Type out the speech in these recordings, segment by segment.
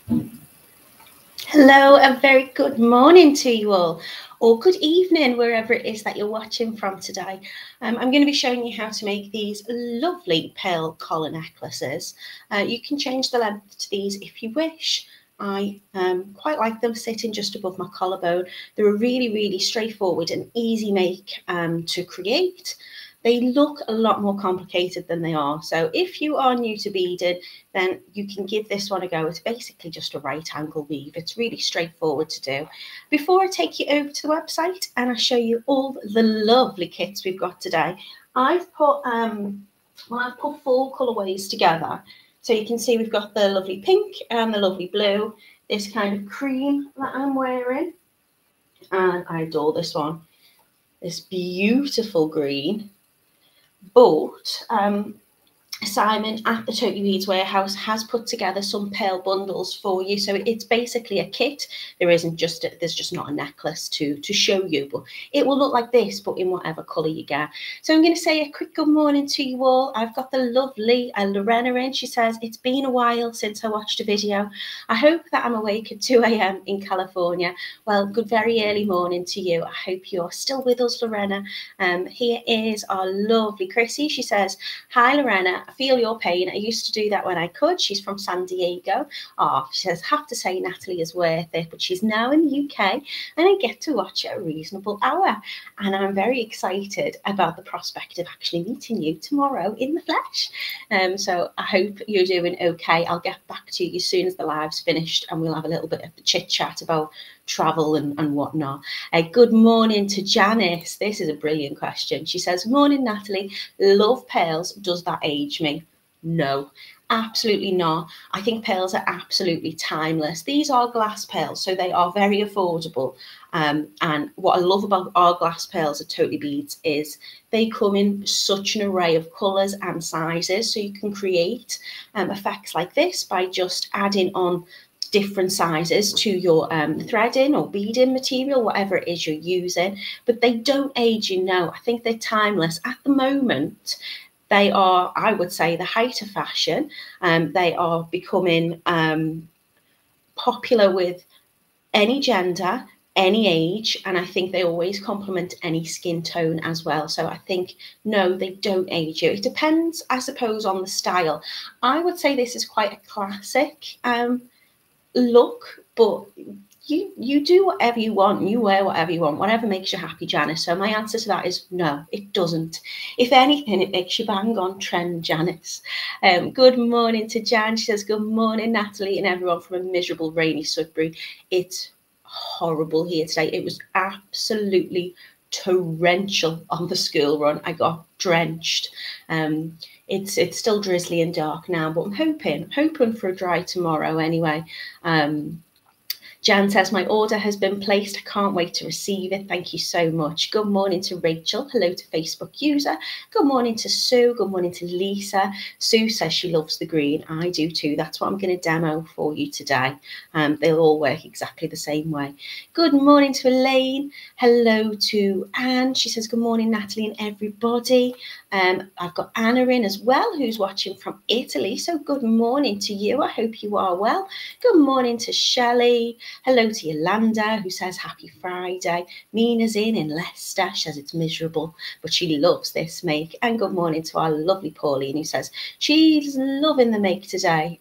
Hello, a very good morning to you all, or good evening, wherever it is that you're watching from today. I'm going to be showing you how to make these lovely pearl collar necklaces. You can change the length to these if you wish. I quite like them sitting just above my collarbone. They're a really straightforward and easy make to create. They look a lot more complicated than they are. So if you are new to beading, then you can give this one a go. It's basically just a right angle weave. It's really straightforward to do. Before I take you over to the website and I show you all the lovely kits we've got today, I've put 4 colorways together. So you can see we've got the lovely pink and the lovely blue, this kind of cream that I'm wearing, and I adore this one, this beautiful green. But Simon at the Totally Beads Warehouse has put together some pearl bundles for you. So it's basically a kit. There's just not a necklace to show you, but it will look like this, but in whatever colour you get. So I'm going to say a quick good morning to you all. I've got the lovely Lorena in. She says, it's been a while since I watched a video. I hope that I'm awake at 2 a.m. in California. Well, good very early morning to you. I hope you're still with us, Lorena. Here is our lovely Chrissy. She says, hi, Lorena. I feel your pain. I used to do that when I could. She's from San Diego. Oh, she says, have to say Natalie is worth it, but she's now in the UK and I get to watch at a reasonable hour. And I'm very excited about the prospect of actually meeting you tomorrow in the flesh. So I hope you're doing okay. I'll get back to you as soon as the live's finished and we'll have a little bit of a chit chat about travel and whatnot. Good morning to Janice. This is a brilliant question. She says, morning Natalie, love pearls. Does that age me? No, absolutely not. I think pearls are absolutely timeless. These are glass pearls, so they are very affordable. And what I love about our glass pearls at Totally Beads is they come in such an array of colours and sizes, so you can create effects like this by just adding on different sizes to your threading or beading material, whatever it is you're using, but they don't age, you know. I think they're timeless. At the moment, they are, I would say, the height of fashion. They are becoming popular with any gender, any age, and I think they always complement any skin tone as well. So I think, no, they don't age you. It depends, I suppose, on the style. I would say this is quite a classic look, but you do whatever you want, you wear whatever you want, whatever makes you happy, Janice. So my answer to that is no, it doesn't. If anything, it makes you bang on trend, Janice. Good morning to Jan. She says, good morning, Natalie, and everyone from a miserable, rainy Sudbury. It's horrible here today. It was absolutely torrential on the school run. I got drenched. It's still drizzly and dark now, but I'm hoping for a dry tomorrow anyway. Jan says, my order has been placed. I can't wait to receive it. Thank you so much. Good morning to Rachel. Hello to Facebook user. Good morning to Sue. Good morning to Lisa. Sue says she loves the green. I do too. That's what I'm going to demo for you today. They'll all work exactly the same way. Good morning to Elaine. Hello to Anne. She says, good morning, Natalie and everybody. I've got Anna in as well, who's watching from Italy. So good morning to you. I hope you are well. Good morning to Shelley. Hello to Yolanda, who says happy Friday. Mina's in Leicester. She says it's miserable, but she loves this make. And good morning to our lovely Pauline, who says she's loving the make today.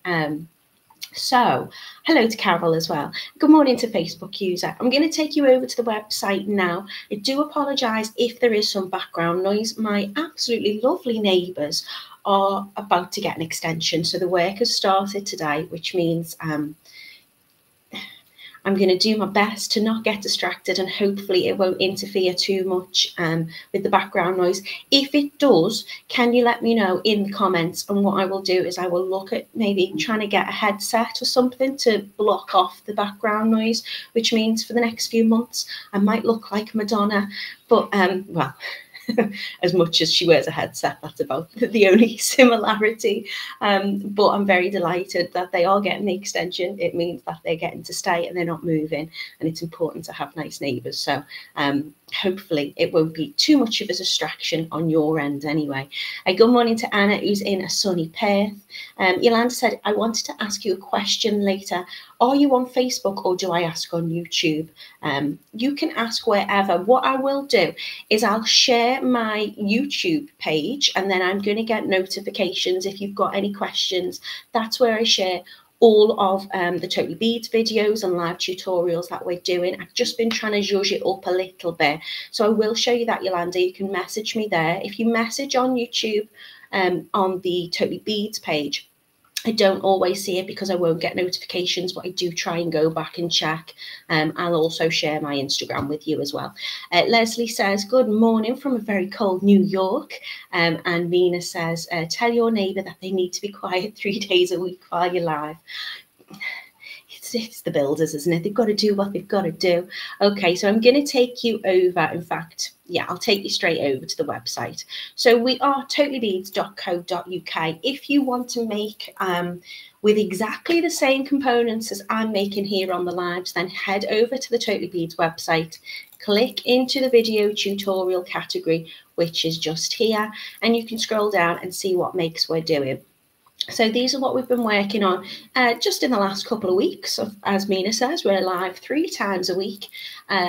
So hello to Carol as well. Good morning to Facebook user. I'm going to take you over to the website now. I do apologise if there is some background noise. My absolutely lovely neighbours are about to get an extension. So the work has started today, which means I'm going to do my best to not get distracted, and hopefully it won't interfere too much with the background noise. If it does, can you let me know in the comments? And what I will do is I will look at maybe trying to get a headset or something to block off the background noise, which means for the next few months I might look like Madonna. But, well, as much as she wears a headset. That's about the only similarity. But I'm very delighted that they are getting the extension. It means that they're getting to stay and they're not moving, and it's important to have nice neighbours. So hopefully it won't be too much of a distraction on your end anyway. Good morning to Anna, who's in a sunny Perth. Yolanda said, I wanted to ask you a question later. Are you on Facebook or do I ask on YouTube? You can ask wherever. What I will do is I'll share my YouTube page, and then I'm going to get notifications if you've got any questions. That's where I share all of the Totally Beads videos and live tutorials that we're doing. I've just been trying to zhuzh it up a little bit. So I will show you that, Yolanda. You can message me there. If you message on YouTube on the Totally Beads page, I don't always see it because I won't get notifications, but I do try and go back and check. I'll also share my Instagram with you as well. Leslie says, good morning from a very cold New York. And Mina says, tell your neighbour that they need to be quiet 3 days a week while you're live. It's the builders, isn't it? They've got to do what they've got to do. Okay, so I'm going to take you over. In fact, yeah, I'll take you straight over to the website. So we are totallybeads.co.uk. If you want to make with exactly the same components as I'm making here on the lives, then head over to the Totally Beads website, click into the video tutorial category, which is just here, and you can scroll down and see what makes we're doing. So these are what we've been working on just in the last couple of weeks. As Mina says, we're live 3 times a week,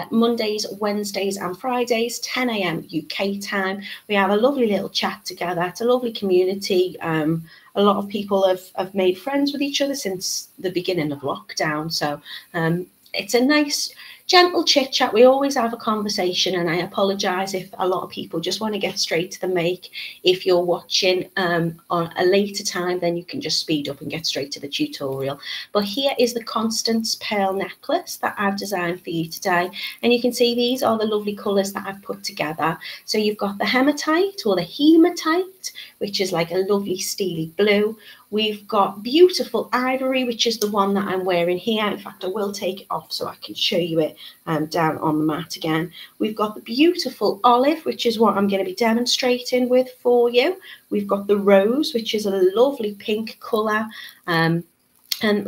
Mondays, Wednesdays and Fridays, 10 a.m. UK time. We have a lovely little chat together. It's a lovely community. A lot of people have made friends with each other since the beginning of lockdown. So it's a nice, gentle chit chat. We always have a conversation, and I apologise if a lot of people just want to get straight to the make. If you're watching on a later time, then you can just speed up and get straight to the tutorial. But here is the Constance pearl necklace that I've designed for you today, and you can see these are the lovely colours that I've put together. So you've got the hematite or the hematite, which is like a lovely steely blue. We've got beautiful ivory, which is the one that I'm wearing here. In fact, I will take it off so I can show you it down on the mat again. We've got the beautiful olive, which is what I'm going to be demonstrating with for you. We've got the rose, which is a lovely pink colour. And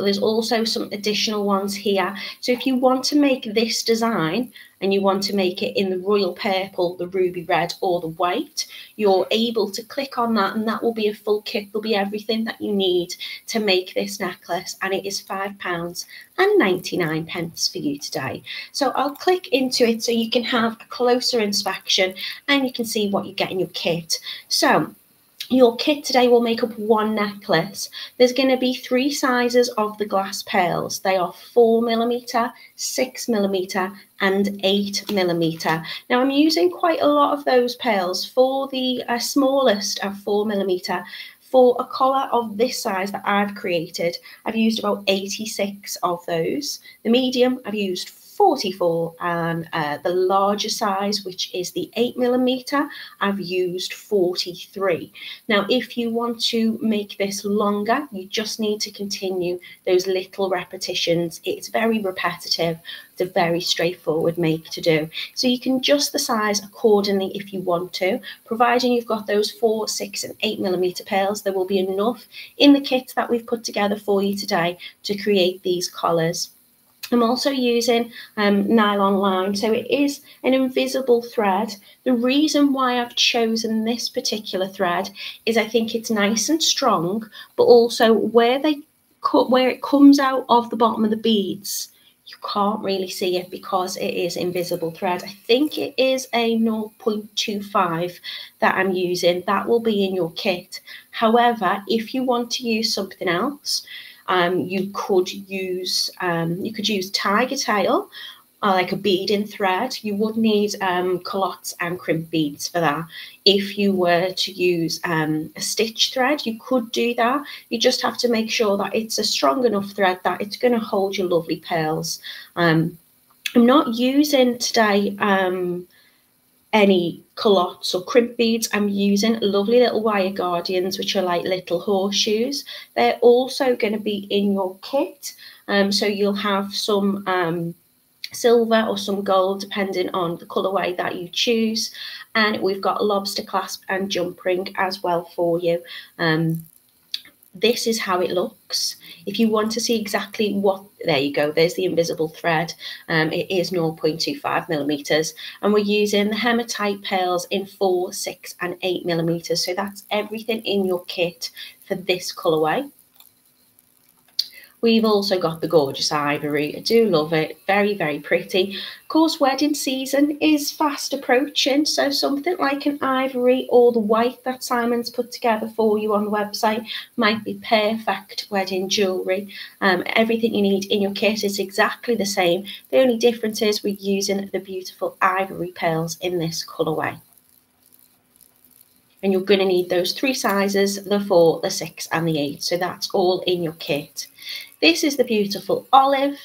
there's also some additional ones here. So if you want to make this design and you want to make it in the royal purple, the ruby red or the white, you're able to click on that, and that will be a full kit. There'll be everything that you need to make this necklace, and it is £5.99 for you today. So I'll click into it so you can have a closer inspection and you can see what you get in your kit. So your kit today will make up one necklace. There's going to be 3 sizes of the glass pearls. They are 4mm, 6mm and 8mm. Now I'm using quite a lot of those pearls. For the smallest of 4mm, for a collar of this size that I've created, I've used about 86 of those. The medium, I've used 44, and the larger size, which is the 8mm, I've used 43. Now, if you want to make this longer, you just need to continue those little repetitions. It's very repetitive. It's a very straightforward make to do. So you can adjust the size accordingly if you want to, providing you've got those 4, 6 and 8mm pearls. There will be enough in the kit that we've put together for you today to create these collars. I'm also using Nylon Line, so it is an invisible thread. The reason why I've chosen this particular thread is I think it's nice and strong, but also where it comes out of the bottom of the beads, you can't really see it because it is invisible thread. I think it is a 0.25 that I'm using. That will be in your kit. However, if you want to use something else, you could use tiger tail, like a beading thread. You would need culottes and crimp beads for that. If you were to use a stitch thread, you could do that. You just have to make sure that it's a strong enough thread that it's going to hold your lovely pearls. I'm not using today any culottes or crimp beads. I'm using lovely little wire guardians, which are like little horseshoes. They're also going to be in your kit, so you'll have some silver or some gold, depending on the colourway that you choose. And we've got lobster clasp and jump ring as well for you. This is how it looks. If you want to see exactly what, there you go, there's the invisible thread. It is 0.25 millimeters, and we're using the hematite pearls in 4, 6 and 8 millimeters. So that's everything in your kit for this colourway. We've also got the gorgeous ivory. I do love it. Very, very pretty. Of course, wedding season is fast approaching, so something like an ivory or the white that Simon's put together for you on the website might be perfect wedding jewellery. Everything you need in your kit is exactly the same. The only difference is we're using the beautiful ivory pearls in this colourway. And you're going to need those 3 sizes, the 4, the 6 and the 8. So that's all in your kit. This is the beautiful olive.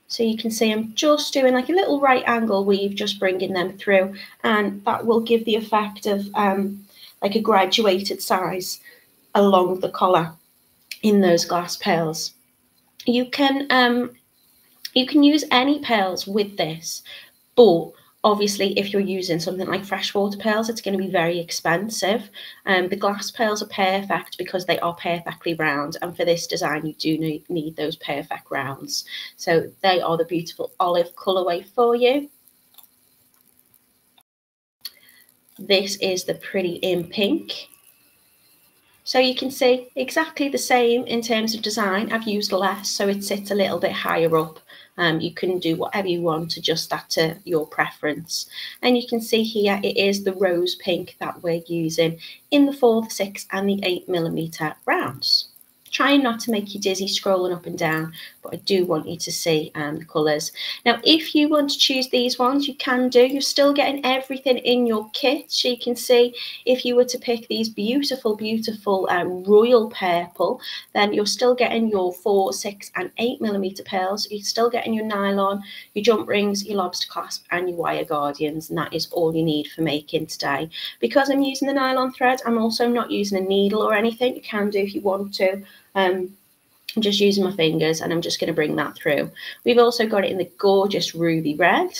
So you can see I'm just doing like a little right angle weave, just bringing them through. And that will give the effect of like a graduated size along the collar in those glass pearls. You can use any pearls with this, but obviously, if you're using something like freshwater pearls, it's going to be very expensive. The glass pearls are perfect because they are perfectly round. And for this design, you do need those perfect rounds. So they are the beautiful olive colourway for you. This is the pretty in pink. So you can see exactly the same in terms of design. I've used less, so it sits a little bit higher up. You can do whatever you want, adjust that to your preference. And you can see here it is the rose pink that we're using in the 4, the 6 and the 8 millimeter rounds. Trying not to make you dizzy scrolling up and down, but I do want you to see the colours. Now, if you want to choose these ones, you can do. You're still getting everything in your kit. So you can see if you were to pick these beautiful, beautiful royal purple, then you're still getting your 4, 6 and 8 millimeter pearls. You're still getting your nylon, your jump rings, your lobster clasp and your wire guardians. And that is all you need for making today. Because I'm using the nylon thread, I'm also not using a needle or anything. You can do if you want to. I'm just using my fingers and I'm just going to bring that through. We've also got it in the gorgeous ruby red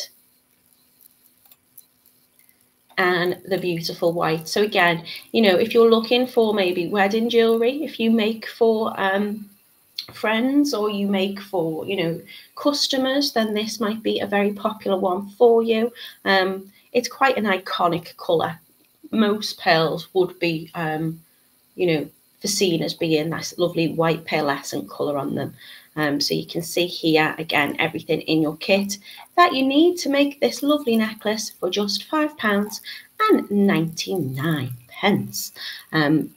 and the beautiful white. So again, you know, if you're looking for maybe wedding jewellery, if you make for friends or you make for, you know, customers, then this might be a very popular one for you. It's quite an iconic colour. Most pearls would be, you know, seen as being that lovely white pearlescent colour on them. So you can see here again everything in your kit that you need to make this lovely necklace for just £5.99.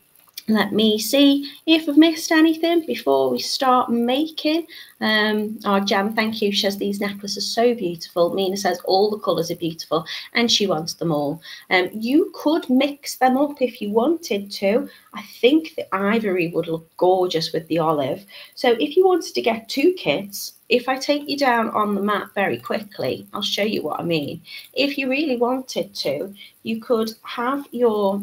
Let me see if I've missed anything before we start making. Oh, Jan, thank you. She says these necklaces are so beautiful. Mina says all the colours are beautiful and she wants them all. You could mix them up if you wanted to. I think the ivory would look gorgeous with the olive. So if you wanted to get 2 kits, if I take you down on the mat very quickly, I'll show you what I mean. If you really wanted to, you could have your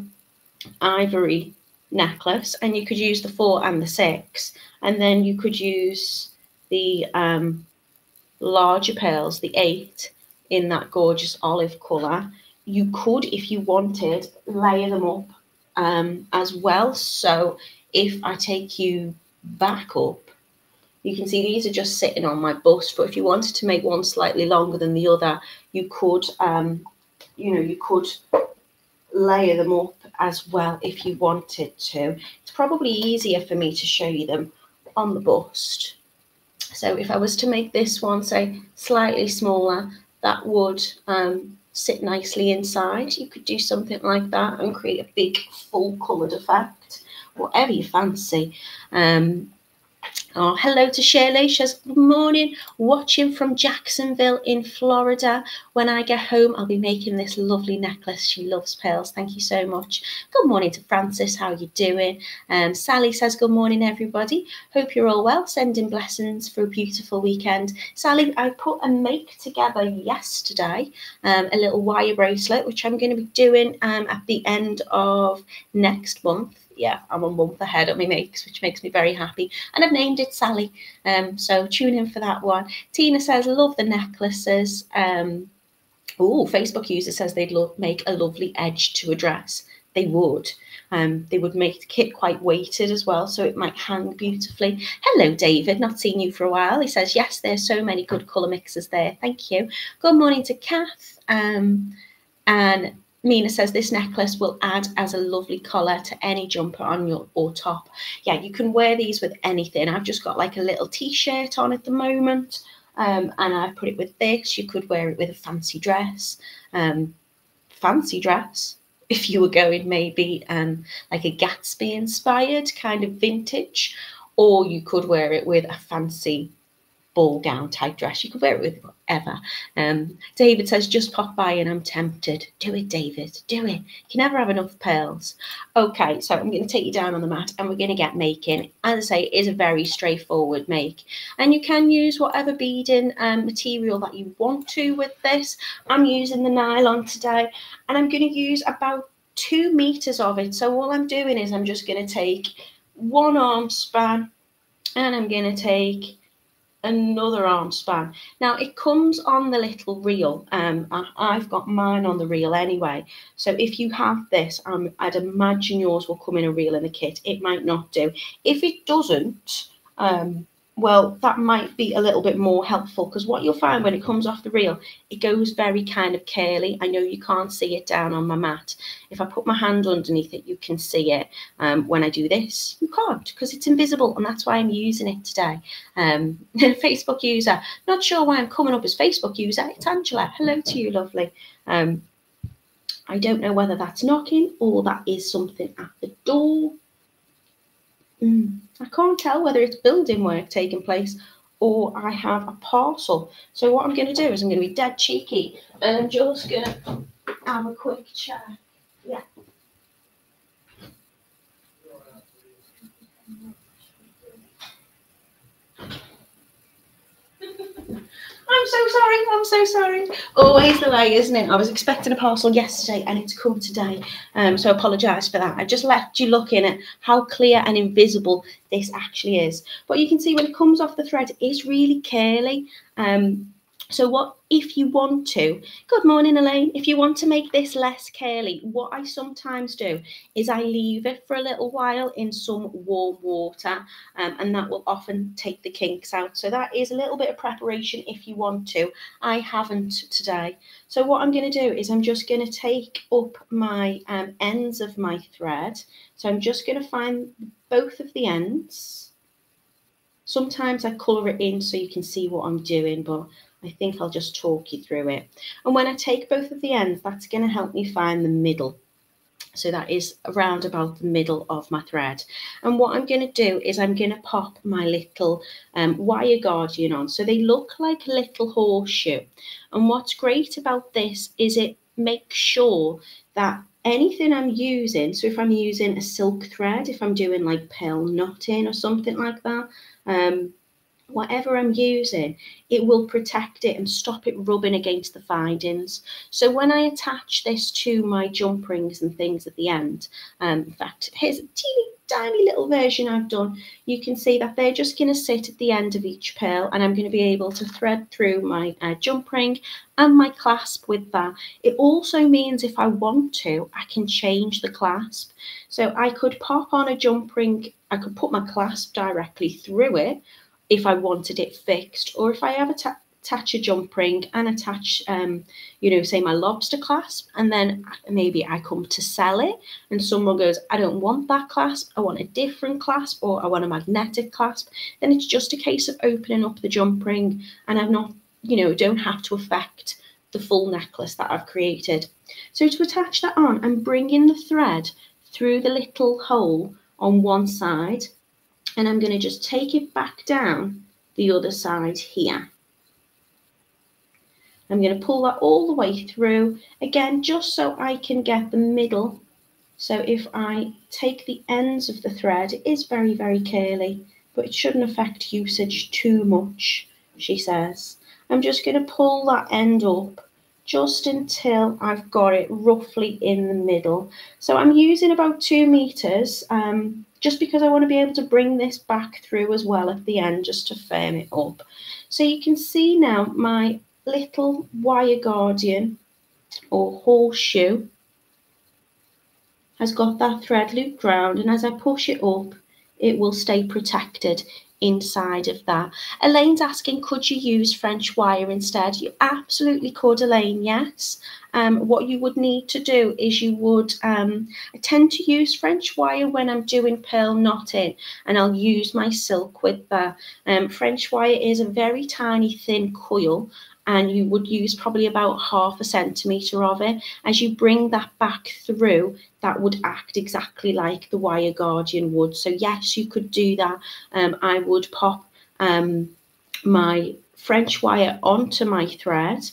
ivory necklace and you could use the 4 and the 6, and then you could use the larger pearls, the 8, in that gorgeous olive colour. You could, if you wanted, layer them up as well. So if I take you back up, you can see these are just sitting on my bust, but if you wanted to make one slightly longer than the other, you could, you know, you could layer them up as well if you wanted to. It's probably easier for me to show you them on the bust. So if I was to make this one, say, slightly smaller, that would sit nicely inside. You could do something like that and create a big full coloured effect, whatever you fancy. Oh, hello to Shirley. She says, good morning, watching from Jacksonville in Florida. When I get home, I'll be making this lovely necklace. She loves pearls. Thank you so much. Good morning to Francis. How are you doing? Sally says, good morning, everybody. Hope you're all well. Sending blessings for a beautiful weekend. Sally, I put a make together yesterday, a little wire bracelet, which I'm going to be doing at the end of next month. yeah, I'm a month ahead of my makes, which makes me very happy. And I've named it Sally. So tune in for that one. Tina says, love the necklaces. Oh, Facebook user says they'd make a lovely edge to a dress. They would. They would make the kit quite weighted as well, so it might hang beautifully. Hello, David. Not seen you for a while. He says, yes, there's so many good colour mixes there. Thank you. Good morning to Kath. And Mina says this necklace will add as a lovely collar to any jumper on your or top. Yeah, you can wear these with anything. I've just got like a little t-shirt on at the moment. And I put it with this. You could wear it with a fancy dress. If you were going maybe like a Gatsby inspired kind of vintage, or you could wear it with a fancy ball gown type dress. You could wear it with whatever. David says, just pop by and I'm tempted. Do it, David, do it. You can never have enough pearls. Okay, so I'm going to take you down on the mat and we're going to get making. As I say, it is a very straightforward make, and you can use whatever beading material that you want to with this. I'm using the nylon today, and I'm going to use about 2 meters of it. So all I'm doing is I'm just going to take one arm span, and I'm going to take another arm span. Now it comes on the little reel. I've got mine on the reel anyway, so if you have this, I'd imagine yours will come in a reel in the kit. It might not do. If it doesn't, well, that might be a little bit more helpful, because what you'll find when it comes off the reel, it goes very kind of curly. I know you can't see it down on my mat. If I put my hand underneath it, you can see it. When I do this, you can't, because it's invisible, and that's why I'm using it today. Facebook user, not sure why I'm coming up as Facebook user. It's Angela. Hello to you, lovely. I don't know whether that's knocking or that is something at the door. I can't tell whether it's building work taking place or I have a parcel. So what I'm going to do is I'm going to be dead cheeky, and I'm just going to have a quick check. Yeah. I'm so sorry. Always the way, isn't it? I was expecting a parcel yesterday and it's come today. So I apologise for that. I just left you looking at how clear and invisible this actually is. But you can see when it comes off the thread, it's really curly. So what if you want to, good morning Elaine, if you want to make this less curly, what I sometimes do is I leave it for a little while in some warm water, and that will often take the kinks out. So that is a little bit of preparation if you want to. I haven't today. So what I'm going to do is I'm just going to take up my ends of my thread. So I'm just going to find both of the ends. Sometimes I colour it in so you can see what I'm doing, but I think I'll just talk you through it. And when I take both of the ends, that's going to help me find the middle. So that is around about the middle of my thread. And what I'm going to do is I'm going to pop my little wire guardian on. So they look like a little horseshoe. And what's great about this is it makes sure that anything I'm using, so if I'm using a silk thread, if I'm doing like pearl knotting or something like that, whatever I'm using, it will protect it and stop it rubbing against the findings. So when I attach this to my jump rings and things at the end, in fact, here's a teeny tiny little version I've done. You can see that they're just going to sit at the end of each pearl, and I'm going to be able to thread through my jump ring and my clasp with that. It also means if I want to, I can change the clasp. So I could pop on a jump ring, I could put my clasp directly through it if I wanted it fixed, or if I ever attach a jump ring and attach, say my Lobster Clasp, and then maybe I come to sell it and someone goes, I don't want that clasp, I want a different clasp, or I want a magnetic clasp, then it's just a case of opening up the jump ring, and I'm not, don't have to affect the full necklace that I've created. So to attach that on, I'm bringing the thread through the little hole on one side, and I'm going to just take it back down the other side here. I'm going to pull that all the way through, again, just so I can get the middle. So if I take the ends of the thread, it is very, very curly, but it shouldn't affect usage too much, she says. I'm just going to pull that end up just until I've got it roughly in the middle. So I'm using about 2 meters, just because I want to be able to bring this back through as well at the end, just to firm it up. So you can see now my little wire guardian or horseshoe has got that thread looped round, and as I push it up, it will stay protected inside of that. Elaine's asking, could you use French wire instead? You absolutely could, Elaine, yes. What you would need to do is you would, I tend to use French wire when I'm doing pearl knotting, and I'll use my silk with that. French wire is a very tiny thin coil, and you would use probably about 1/2 centimetre of it. As you bring that back through, that would act exactly like the wire guardian would. So yes, you could do that. I would pop my French wire onto my thread.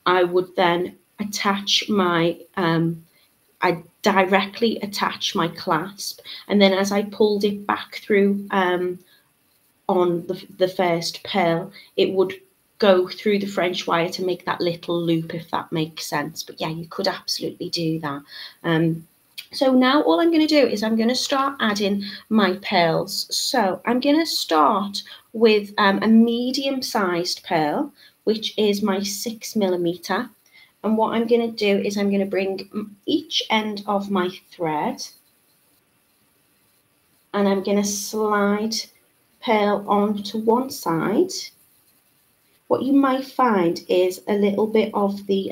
I would then attach my, I directly attach my clasp, and then as I pulled it back through on the first pearl, it would go through the French wire to make that little loop, if that makes sense. But yeah, you could absolutely do that. So now all I'm going to do is I'm going to start adding my pearls. So I'm going to start with a medium-sized pearl, which is my 6mm. And what I'm going to do is I'm going to bring each end of my thread, and I'm going to slide pearl onto one side. What you might find is a little bit of the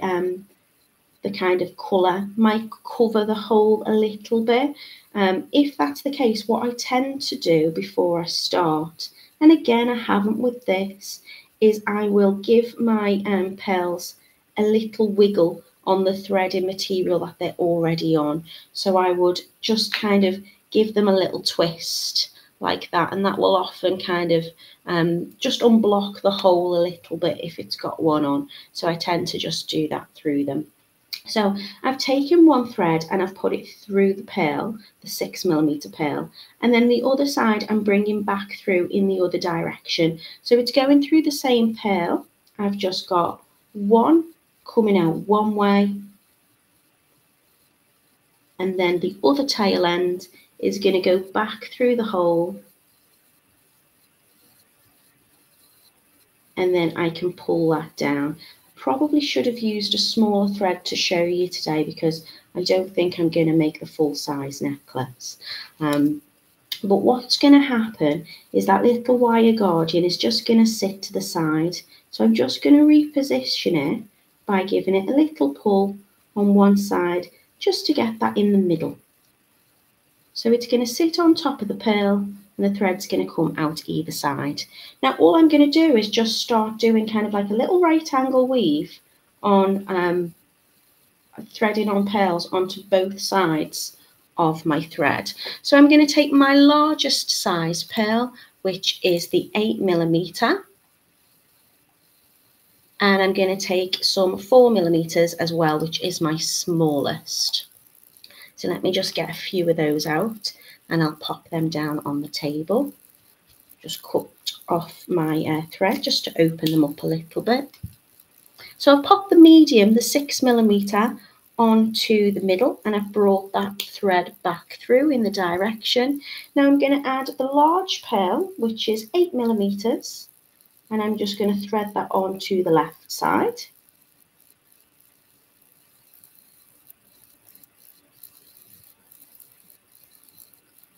kind of colour might cover the hole a little bit. If that's the case, what I tend to do before I start, and again I haven't with this, is I will give my pearls a little wiggle on the threading material that they're already on. So I would just kind of give them a little twist like that, and that will often kind of just unblock the hole a little bit if it's got one on. So I tend to just do that through them. So I've taken one thread and I've put it through the pearl, the 6mm pearl, and then the other side I'm bringing back through in the other direction. So it's going through the same pearl. I've just got one coming out one way, and then the other tail end is going to go back through the hole, and then I can pull that down. Probably should have used a smaller thread to show you today, because I don't think I'm going to make the full size necklace. But what's going to happen is that little wire guardian is just going to sit to the side. So I'm just going to reposition it by giving it a little pull on one side, just to get that in the middle. So it's going to sit on top of the pearl, and the thread's going to come out either side. Now all I'm going to do is just start doing kind of like a little right angle weave on threading on pearls onto both sides of my thread. So I'm going to take my largest size pearl, which is the 8mm, and I'm going to take some 4mm as well, which is my smallest. So let me just get a few of those out, and I'll pop them down on the table. Just cut off my thread just to open them up a little bit. So I've popped the medium, the 6mm, onto the middle, and I've brought that thread back through in the direction. Now I'm going to add the large pearl, which is 8mm, and I'm just going to thread that onto the left side.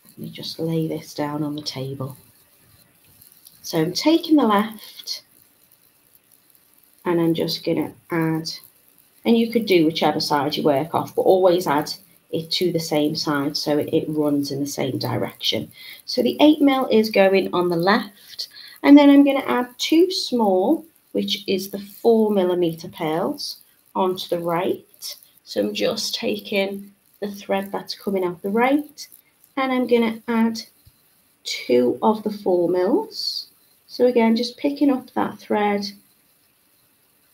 Let me just lay this down on the table. So I'm taking the left, and I'm just going to add, and you could do whichever side you work off, but always add it to the same side so it runs in the same direction. So the 8mm is going on the left, and then I'm going to add two small, which is the 4mm pearls, onto the right. So I'm just taking the thread that's coming out the right, and I'm going to add two of the 4mm. So again, just picking up that thread,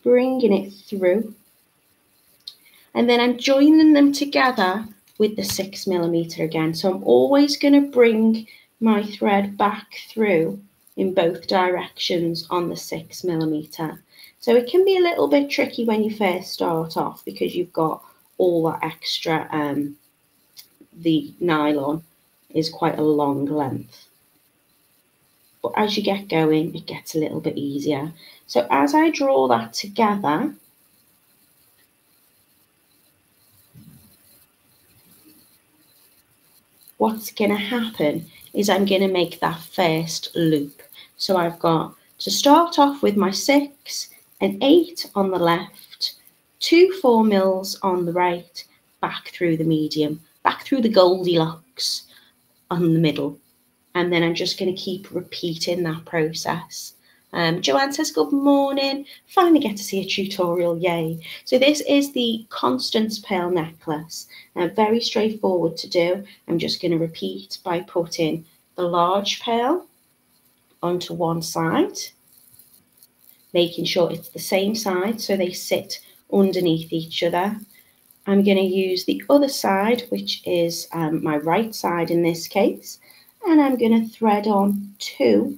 bringing it through, and then I'm joining them together with the 6mm again. So I'm always going to bring my thread back through in both directions on the 6mm. So it can be a little bit tricky when you first start off because you've got all that extra, the nylon is quite a long length. But as you get going, it gets a little bit easier. So as I draw that together, what's going to happen is I'm going to make that first loop. So I've got to start off with my 6 and 8 on the left, 2 4 mils on the right, back through the medium, back through the Goldilocks on the middle. And then I'm just going to keep repeating that process. Joanne says, good morning. Finally get to see a tutorial, yay. So this is the Constance pearl necklace. Very straightforward to do. I'm just going to repeat by putting the large pearl onto one side, making sure it's the same side so they sit underneath each other. I'm going to use the other side, which is my right side in this case, and I'm going to thread on 2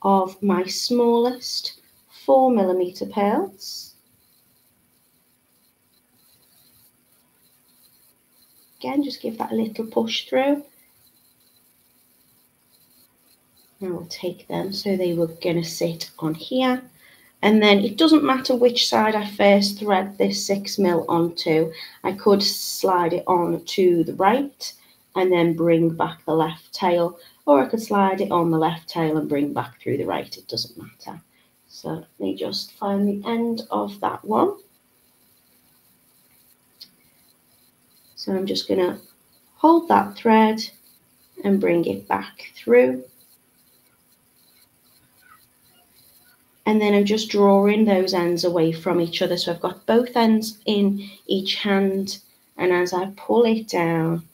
of my smallest 4mm pearls. Again, just give that a little push through. And we'll take them so they were going to sit on here. And then it doesn't matter which side I first thread this 6mm onto. I could slide it on to the right and then bring back the left tail, or I could slide it on the left tail and bring back through the right. It doesn't matter. So let me just find the end of that one. So I'm just going to hold that thread and bring it back through. And then I'm just drawing those ends away from each other. So I've got both ends in each hand. And as I pull it down,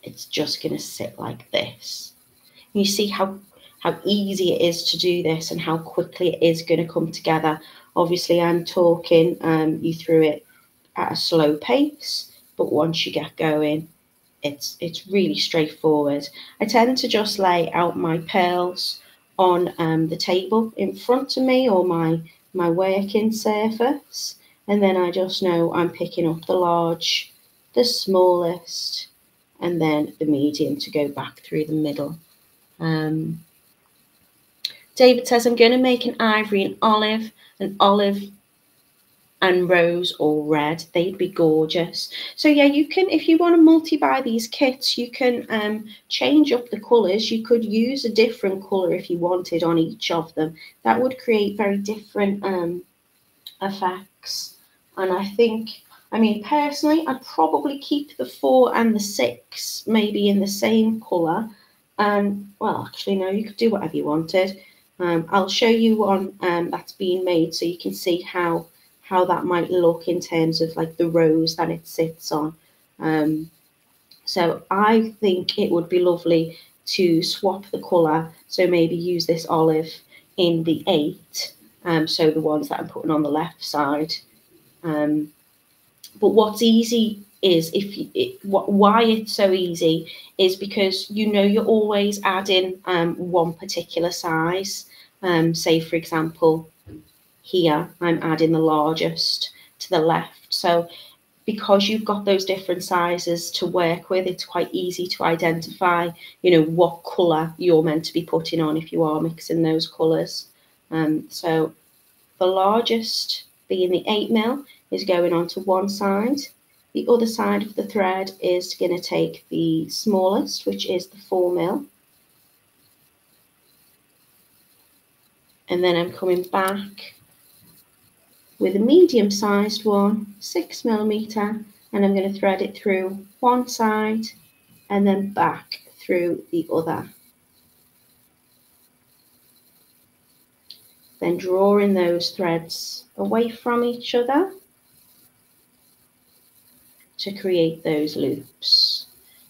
it's just going to sit like this. And you see how easy it is to do this and how quickly it is going to come together. Obviously, I'm talking you through it at a slow pace, but once you get going, it's really straightforward. I tend to just lay out my pearls on the table in front of me, or my working surface, and then I just know I'm picking up the large, the smallest, and then the medium to go back through the middle. David says, I'm going to make an ivory and olive and rose or red. They'd be gorgeous. So yeah, you can, if you want to multi-buy these kits, you can change up the colours. You could use a different colour if you wanted on each of them. That would create very different effects. And I think, I mean, personally, I'd probably keep the 4 and the 6 maybe in the same colour. Well, actually, no, you could do whatever you wanted. I'll show you one that's being made so you can see how that might look in terms of like the rose that it sits on. So I think it would be lovely to swap the colour. So maybe use this olive in the 8. So the ones that I'm putting on the left side. But what's easy is why it's so easy is because you know you're always adding one particular size. Say for example, here I'm adding the largest to the left. So because you've got those different sizes to work with, it's quite easy to identify, you know, what colour you're meant to be putting on if you are mixing those colours. So the largest being the 8mm is going onto one side. The other side of the thread is going to take the smallest, which is the 4mm. And then I'm coming back with a medium-sized one, 6mm, and I'm going to thread it through one side and then back through the other. Then drawing those threads away from each other to create those loops.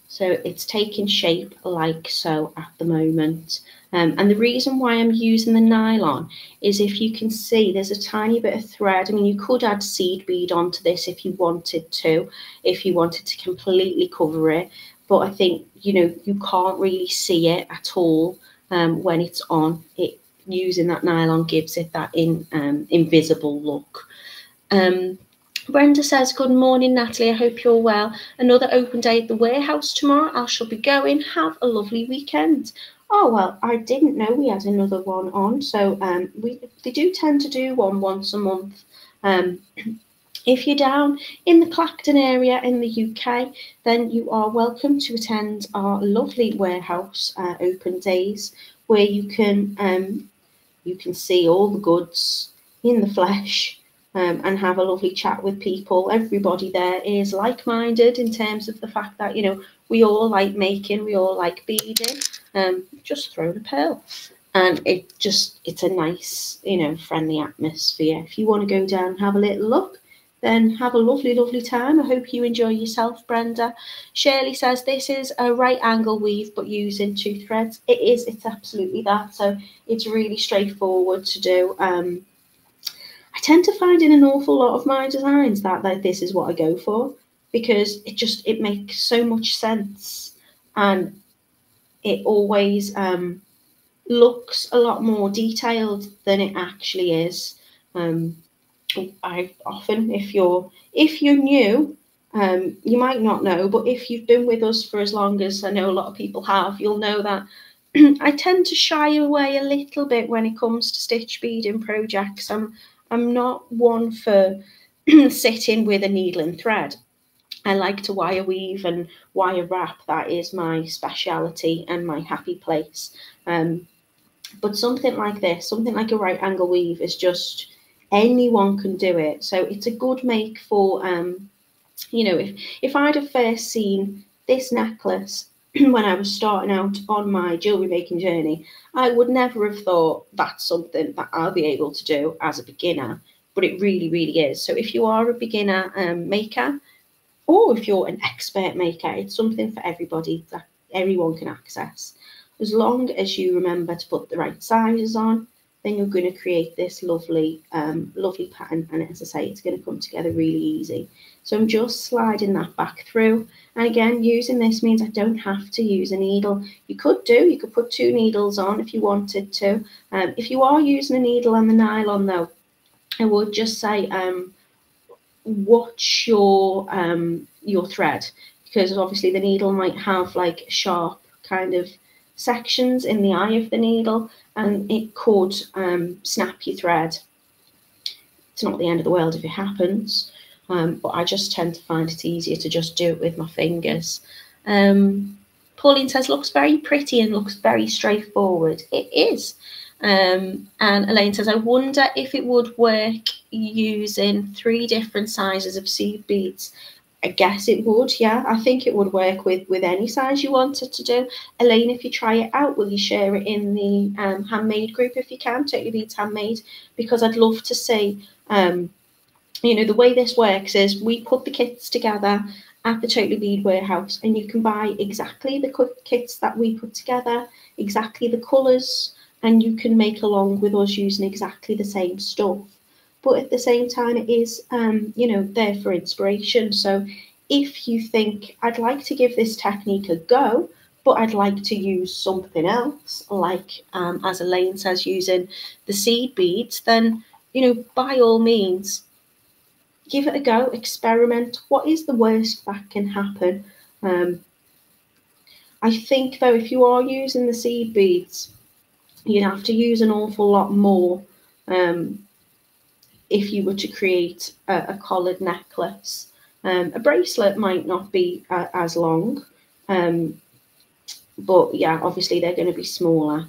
So it's taking shape like so at the moment. And the reason why I'm using the nylon is, if you can see, there's a tiny bit of thread. I mean, you could add seed bead onto this if you wanted to completely cover it. But I think, you know, you can't really see it at all when it's on. It using that nylon gives it that invisible look. Brenda says, good morning, Natalie. I hope you're well. Another open day at the warehouse tomorrow. I shall be going. Have a lovely weekend. Oh, well, I didn't know we had another one on. So they do tend to do one once a month. If you're down in the Clacton area in the UK, then you are welcome to attend our lovely warehouse open days, where you can see all the goods in the flesh, and have a lovely chat with people. Everybody there is like-minded in terms of the fact that, you know, we all like making, we all like beading. Just throw the pearl. And it's a nice, you know, friendly atmosphere. If you want to go down and have a little look, then have a lovely, lovely time. I hope you enjoy yourself, Brenda. Shirley says, this is a right angle weave, but using 2 threads. It is, it's absolutely that. So it's really straightforward to do. I tend to find in an awful lot of my designs that this is what I go for, because it makes so much sense, and it always looks a lot more detailed than it actually is. I often, if you're new, you might not know, but if you've been with us for as long as I know a lot of people have, you'll know that I tend to shy away a little bit when it comes to stitch beading projects. I'm not one for sitting with a needle and thread. I like to wire weave and wire wrap. That is my speciality and my happy place. But something like this, something like a right angle weave, is just, anyone can do it. So it's a good make for, you know, if I'd have first seen this necklace when I was starting out on my jewellery making journey, I would never have thought that's something that I'll be able to do as a beginner. But it really, really is. So if you are a beginner maker, or if you're an expert maker, it's something for everybody that everyone can access. As long as you remember to put the right sizes on, then you're going to create this lovely, lovely pattern. And as I say, it's going to come together really easy. So I'm just sliding that back through. And again, using this means I don't have to use a needle. You could put 2 needles on if you wanted to. If you are using a needle and the nylon though, I would just say, watch your thread, because obviously the needle might have like sharp kind of sections in the eye of the needle, and it could snap your thread. It's not the end of the world if it happens, but I just tend to find it easier to just do it with my fingers. Pauline says, looks very pretty and looks very straightforward. It is. And Elaine says, I wonder if it would work using 3 different sizes of seed beads. I guess it would, yeah. I think it would work with any size you wanted to do. Elaine, if you try it out, will you share it in the handmade group if you can, Totally Beads Handmade? Because I'd love to see, you know, the way this works is we put the kits together at the Totally Bead warehouse, and you can buy exactly the kits that we put together, exactly the colours, and you can make along with us using exactly the same stuff. But at the same time, it is, you know, there for inspiration. So if you think, I'd like to give this technique a go, but I'd like to use something else, like, as Elaine says, using the seed beads, then, you know, by all means, give it a go, experiment. What is the worst that can happen? I think, though, if you are using the seed beads, you'd have to use an awful lot more if you were to create a collared necklace. A bracelet might not be as long, but yeah, obviously they're going to be smaller.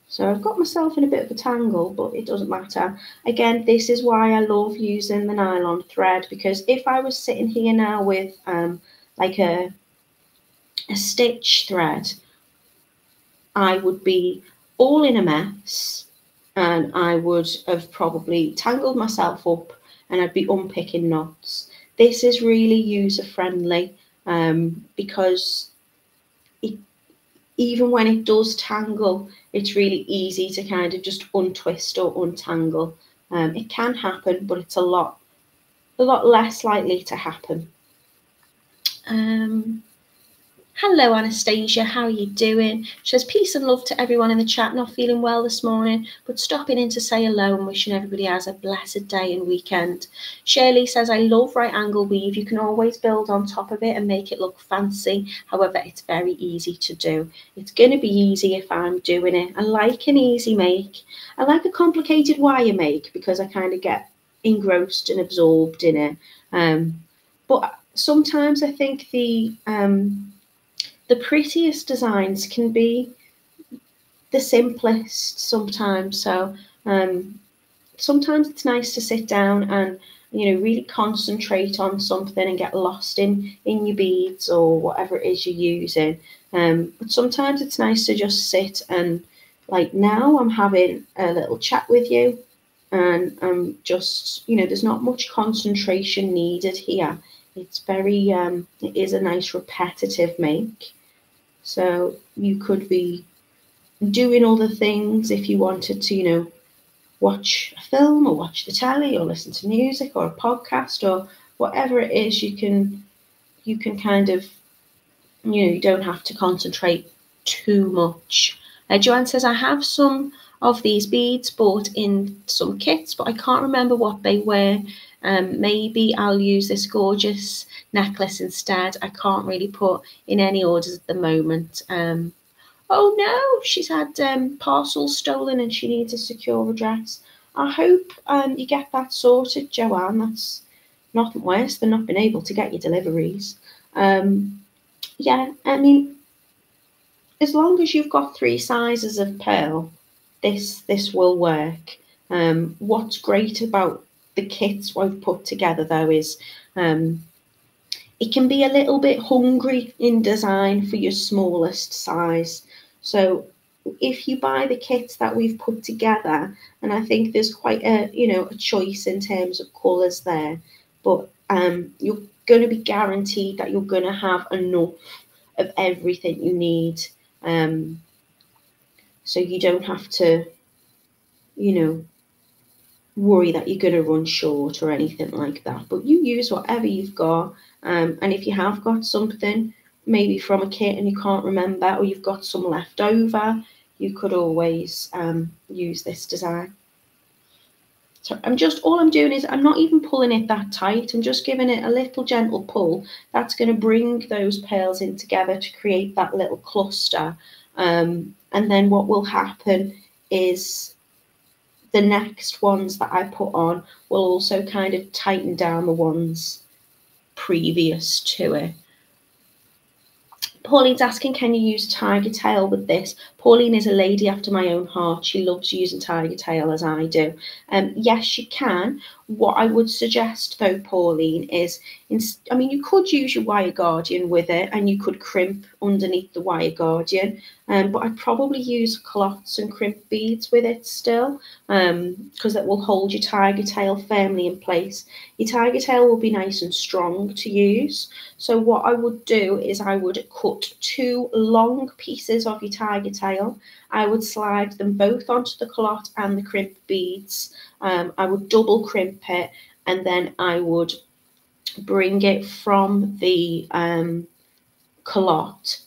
So I've got myself in a bit of a tangle, but it doesn't matter. Again, this is why I love using the nylon thread, because if I was sitting here now with like a stitch thread, I would be all in a mess, and I would have probably tangled myself up, and I'd be unpicking knots. This is really user friendly, because even when it does tangle, it's really easy to kind of just untwist or untangle. It can happen, but it's a lot less likely to happen. Hello, Anastasia. How are you doing? She says, peace and love to everyone in the chat. Not feeling well this morning, but stopping in to say hello and wishing everybody has a blessed day and weekend. Shirley says, I love right angle weave. You can always build on top of it and make it look fancy. However, it's very easy to do. It's going to be easy if I'm doing it. I like an easy make. I like a complicated wire make because I kind of get engrossed and absorbed in it. But sometimes I think the prettiest designs can be the simplest sometimes. So sometimes it's nice to sit down and really concentrate on something and get lost in your beads or whatever it is you're using. But sometimes it's nice to just sit and, like now I'm having a little chat with you, and just there's not much concentration needed here. It's very it is a nice repetitive make. So you could be doing other things if you wanted to, watch a film or watch the telly or listen to music or a podcast or whatever it is. You can kind of, you don't have to concentrate too much. Joanne says, I have some of these beads bought in some kits, but I can't remember what they were. Maybe I'll use this gorgeous necklace instead. I can't really put in any orders at the moment. Oh no, she's had parcels stolen and she needs a secure address. I hope you get that sorted, Joanne. That's nothing worse than not being able to get your deliveries. Yeah, I mean, as long as you've got 3 sizes of pearl, this will work. What's great about the kits I've put together though is it can be a little bit hungry in design for your smallest size. So if you buy the kits that we've put together, and I think there's quite a choice in terms of colours there, but you're going to be guaranteed that you're going to have enough of everything you need, so you don't have to worry that you're going to run short or anything like that. But you use whatever you've got, and if you have got something maybe from a kit and you can't remember, or you've got some left over, you could always use this design. So all I'm doing is I'm not even pulling it that tight. I'm just giving it a little gentle pull. That's going to bring those pearls in together to create that little cluster. And then what will happen is the next ones that I put on will also kind of tighten down the ones previous to it. Pauline's asking, can you use tiger tail with this? Pauline is a lady after my own heart. She loves using tiger tail as I do. Yes, you can. What I would suggest though, Pauline, is, you could use your wire guardian with it and you could crimp underneath the wire guardian. But I'd probably use cloths and crimp beads with it still, because that will hold your tiger tail firmly in place. Your tiger tail will be nice and strong to use. So what I would do is I would cut 2 long pieces of your tiger tail. I would slide them both onto the culotte and the crimp beads. I would double crimp it, and then I would bring it from the culotte.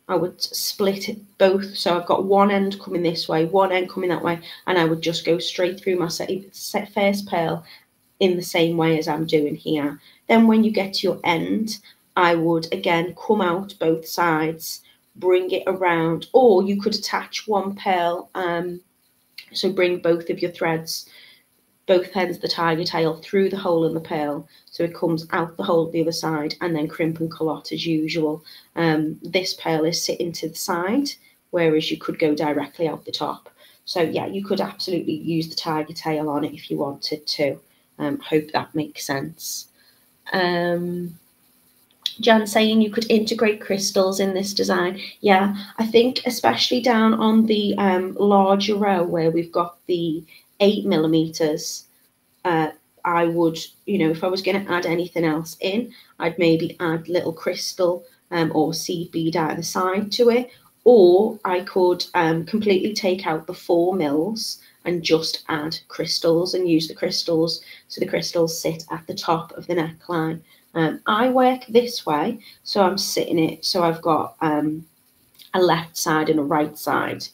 I would split it both, so I've got one end coming this way, one end coming that way, and I would just go straight through my first pearl in the same way as I'm doing here. Then when you get to your end, I would again come out both sides, bring it around, or you could attach one pearl, so bring both of your threads, both ends of the tiger tail, through the hole in the pearl, so it comes out the hole the other side, and then crimp and culotte as usual. This pearl is sitting to the side, whereas you could go directly out the top. So yeah, you could absolutely use the tiger tail on it if you wanted to. Hope that makes sense. Jan saying you could integrate crystals in this design. Yeah, I think especially down on the larger row where we've got the 8mm, I would, if I was going to add anything else in, I'd maybe add little crystal or seed bead either side to it, or I could completely take out the 4mm and just add crystals and use the crystals, so the crystals sit at the top of the neckline. I work this way, so I'm sitting it, so I've got a left side and a right side.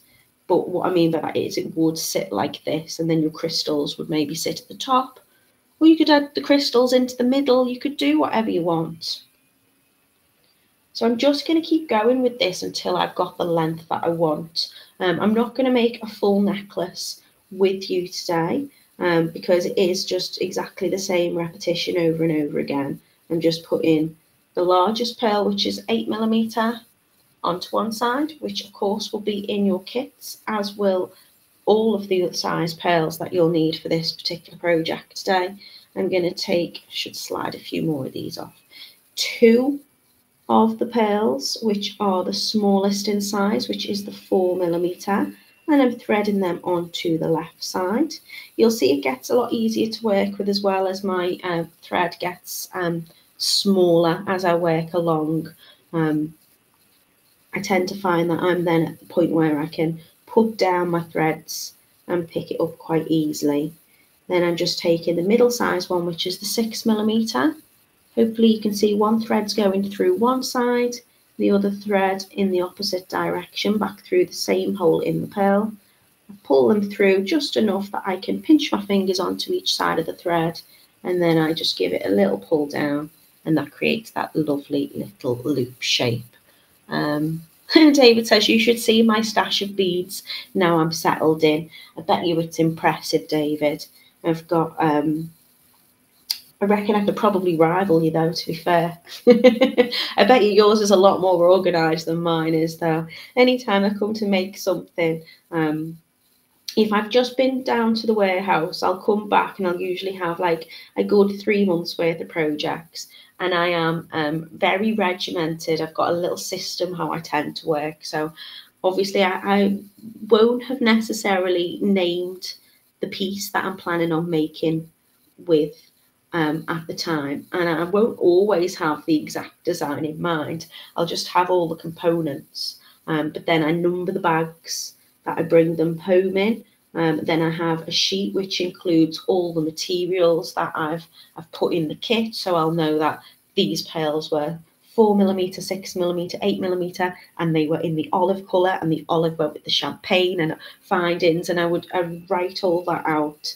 But what I mean by that is it would sit like this, and then your crystals would maybe sit at the top, or you could add the crystals into the middle. You could do whatever you want. So I'm just going to keep going with this until I've got the length that I want. I'm not going to make a full necklace with you today because it is just exactly the same repetition over and over again. I'm just putting the largest pearl, which is 8mm, onto one side, which of course will be in your kits, as will all of the other size pearls that you'll need for this particular project today. I'm going to take, should slide a few more of these off, 2 of the pearls, which are the smallest in size, which is the 4mm, and I'm threading them onto the left side. You'll see it gets a lot easier to work with as well as my thread gets smaller as I work along. I tend to find that I'm then at the point where I can put down my threads and pick it up quite easily. Then I'm just taking the middle size one, which is the 6mm. Hopefully you can see one thread's going through one side, the other thread in the opposite direction back through the same hole in the pearl. I pull them through just enough that I can pinch my fingers onto each side of the thread, and then I just give it a little pull down, and that creates that lovely little loop shape. David says, you should see my stash of beads now I'm settled in. I bet you it's impressive, David. I've got, I reckon I could probably rival you though, to be fair. I bet you yours is a lot more organised than mine is though. Anytime I come to make something, if I've just been down to the warehouse, I'll come back and I'll usually have like a good 3 months worth of projects. And I am very regimented. I've got a little system how I tend to work. So obviously I won't have necessarily named the piece that I'm planning on making with at the time. And I won't always have the exact design in mind. I'll just have all the components. But then I number the bags that I bring them home in. Then I have a sheet which includes all the materials that I've put in the kit, so I'll know that these pearls were 4mm, 6mm, 8mm, and they were in the olive colour, and the olive went with the champagne and findings, and I would write all that out.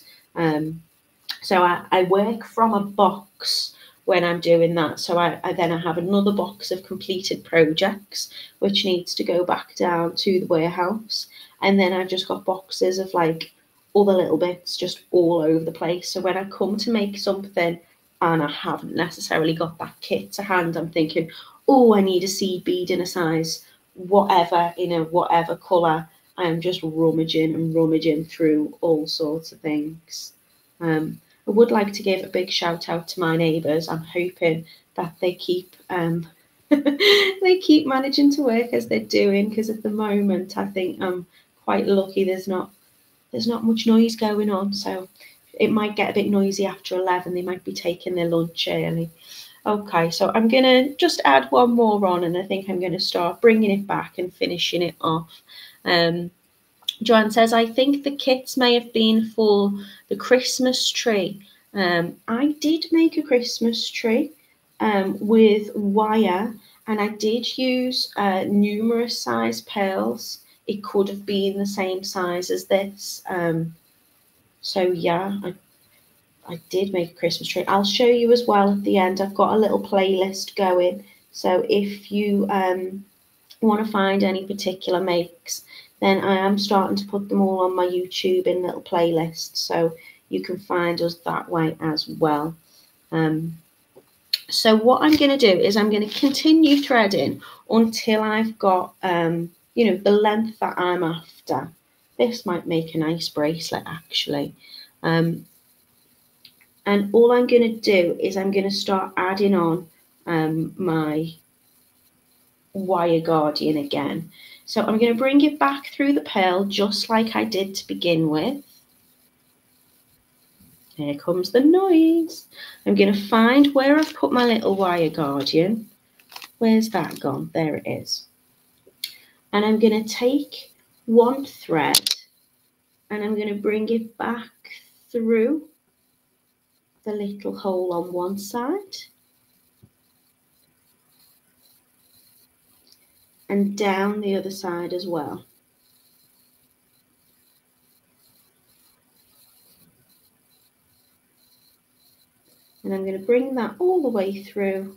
So I work from a box when I'm doing that. So I then I have another box of completed projects, which needs to go back down to the warehouse. And then I've just got boxes of like all the little bits just all over the place. So when I come to make something and I haven't necessarily got that kit to hand, I'm thinking, oh, I need a seed bead in a size, whatever, whatever colour. I'm just rummaging and rummaging through all sorts of things. I would like to give a big shout out to my neighbours. I'm hoping that they keep they keep managing to work as they're doing, because at the moment I think I'm quite lucky. There's not much noise going on, so it might get a bit noisy after 11. They might be taking their lunch early. Okay, so I'm gonna just add one more on, and I think I'm gonna start bringing it back and finishing it off. Joanne says, I think the kits may have been for the Christmas tree. I did make a Christmas tree with wire, and I did use numerous size pearls. It could have been the same size as this. So yeah, I did make a Christmas tree. I'll show you as well at the end. I've got a little playlist going. So if you want to find any particular makes, then I am starting to put them all on my YouTube in little playlists, so you can find us that way as well. So what I'm going to do is I'm going to continue threading until I've got, the length that I'm after. This might make a nice bracelet, actually. And all I'm going to do is I'm going to start adding on my wire guardian again. So I'm going to bring it back through the pearl just like I did to begin with. Here comes the noise. I'm going to find where I've put my little wire guardian. Where's that gone? There it is. And I'm going to take one thread and I'm going to bring it back through the little hole on one side. and down the other side as well. And I'm going to bring that all the way through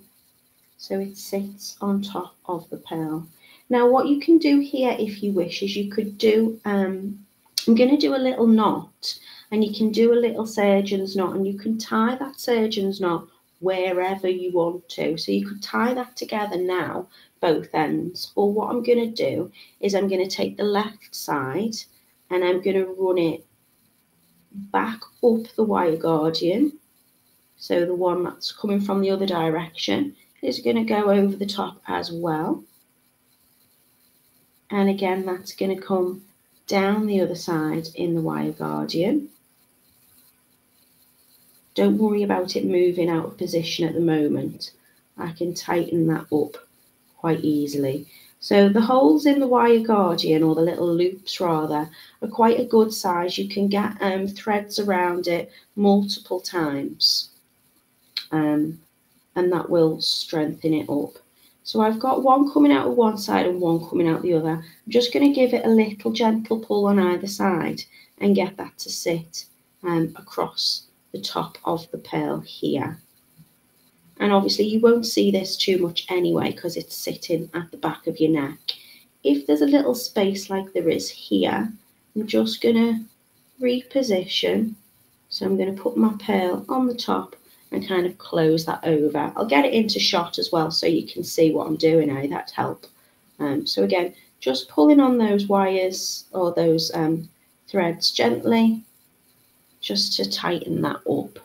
so it sits on top of the pearl. Now what you can do here if you wish is you could do, I'm going to do a little knot, and you can do a little surgeon's knot, and you can tie that surgeon's knot wherever you want to. So you could tie that together now, both ends. Or what I'm going to do is I'm going to take the left side and I'm going to run it back up the wire guardian. So the one that's coming from the other direction is going to go over the top as well. And again, that's going to come down the other side in the wire guardian. Don't worry about it moving out of position at the moment. I can tighten that up quite easily. So the holes in the wire guardian, or the little loops rather, are quite a good size. You can get threads around it multiple times. And that will strengthen it up. So I've got one coming out of one side and one coming out the other. I'm just going to give it a little gentle pull on either side and get that to sit across the top of the pearl here. And obviously you won't see this too much anyway because it's sitting at the back of your neck. If there's a little space like there is here, I'm just going to reposition. So I'm going to put my pearl on the top and kind of close that over. I'll get it into shot as well so you can see what I'm doing, that'd help. So again, just pulling on those wires or those threads gently, just to tighten that up.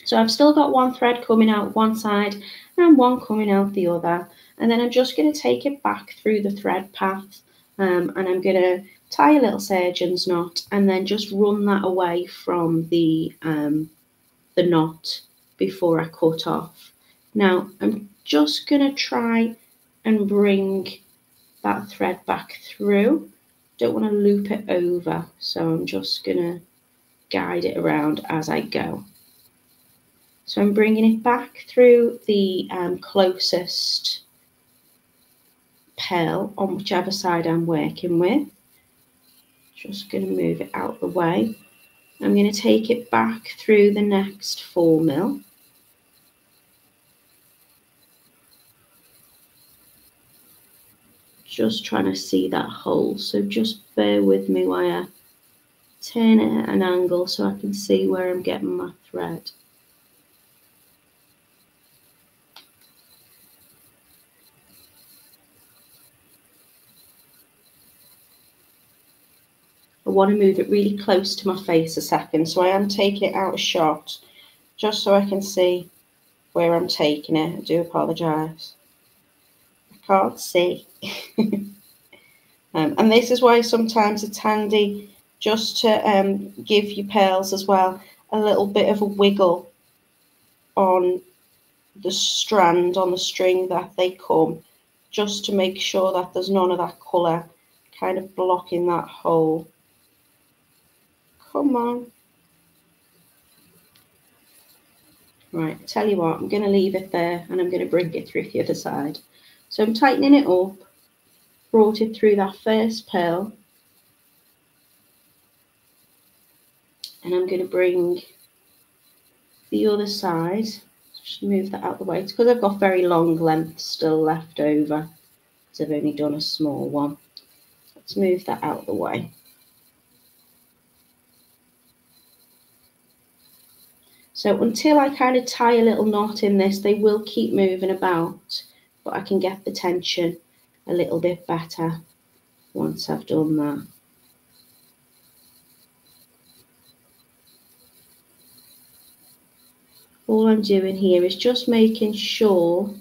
So I've still got one thread coming out one side and one coming out the other. And then I'm just going to take it back through the thread path, and I'm going to tie a little surgeon's knot and then just run that away from the knot before I cut off. Now I'm just going to try and bring that thread back through. Don't want to loop it over, so I'm just going to guide it around as I go. So I'm bringing it back through the closest pearl on whichever side I'm working with. Just going to move it out the way. I'm going to take it back through the next 4mm. Just trying to see that hole, so just bear with me while I turn it at an angle so I can see where I'm getting my thread. I want to move it really close to my face a second, so I am taking it out of shot just so I can see where I'm taking it. I do apologise. I can't see. And this is why sometimes it's handy just to give your pearls as well a little bit of a wiggle on the strand, on the string that they come, just to make sure that there's none of that colour kind of blocking that hole. Come on. Right, I tell you what, I'm going to leave it there and I'm going to bring it through the other side. So I'm tightening it up, brought it through that first pearl, and I'm going to bring the other side, just move that out of the way. It's because I've got very long lengths still left over, because I've only done a small one. Let's move that out of the way. So until I kind of tie a little knot in this, they will keep moving about, but I can get the tension a little bit better once I've done that. All I'm doing here is just making sure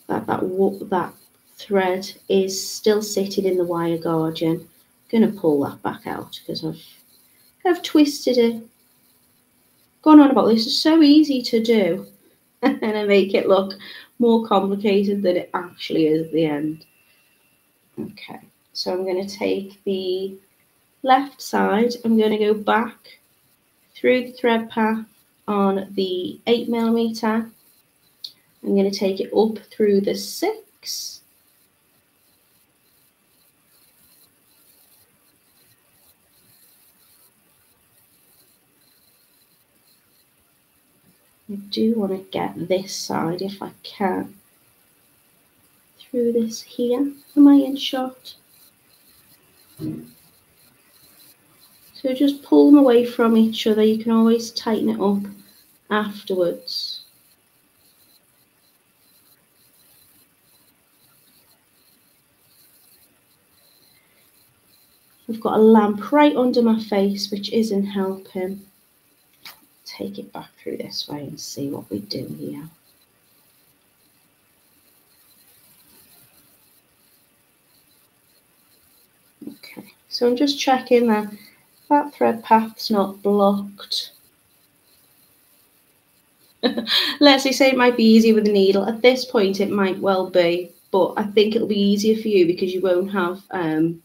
that that thread is still sitting in the wire guardian. I'm going to pull that back out because I've twisted it. Gone on about this is so easy to do, and I make it look more complicated than it actually is at the end. Okay, so I'm going to take the left side, I'm going to go back through the thread path on the 8mm. I'm going to take it up through the 6, I do want to get this side if I can. Through this here. Am I in shot? So just pull them away from each other. You can always tighten it up afterwards. I've got a lamp right under my face, which isn't helping. Take it back through this way and see what we do here. Okay, so I'm just checking that that thread path's not blocked. Leslie say it might be easier with a needle. At this point, it might well be, but I think it'll be easier for you because you won't have a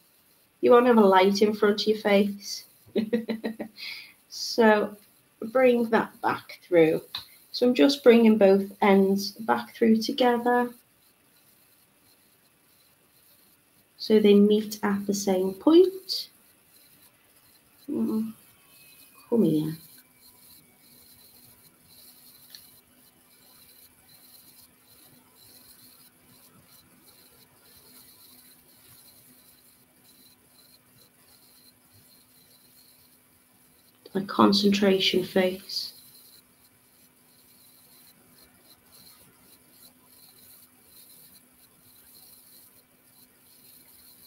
light in front of your face. So bring that back through. So I'm just bringing both ends back through together so they meet at the same point. Come here. A concentration face.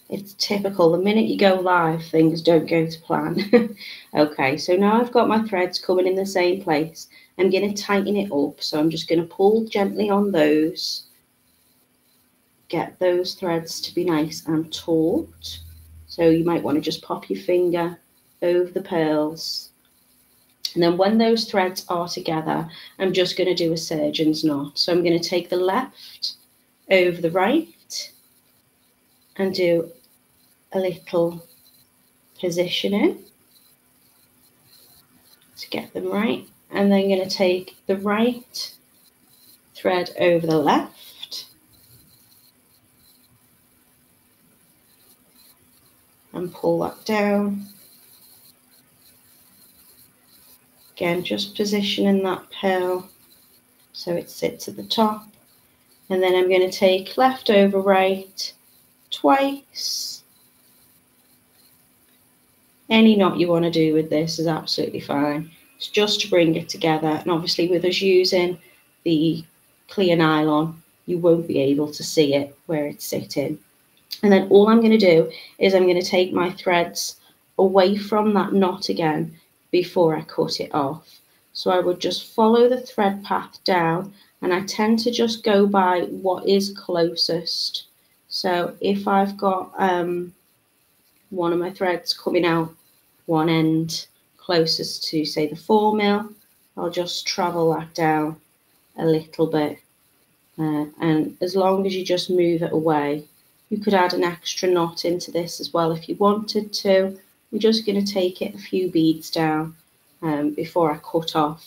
It's typical. The minute you go live, things don't go to plan. Okay, so now I've got my threads coming in the same place. I'm going to tighten it up. So I'm just going to pull gently on those. Get those threads to be nice and taut. So you might want to just pop your finger over the pearls. And then when those threads are together, I'm just going to do a surgeon's knot. So I'm going to take the left over the right and do a little positioning to get them right. And then I'm going to take the right thread over the left and pull that down. Again, just positioning that pearl so it sits at the top. And then I'm going to take left over right twice. Any knot you want to do with this is absolutely fine. It's just to bring it together. And obviously with us using the clear nylon, you won't be able to see it where it's sitting. And then all I'm going to do is I'm going to take my threads away from that knot again before I cut it off. So I would just follow the thread path down, and I tend to just go by what is closest. So if I've got one of my threads coming out one end closest to, say, the 4mm, I'll just travel that down a little bit. And as long as you just move it away, you could add an extra knot into this as well if you wanted to. I'm just going to take it a few beads down before I cut off.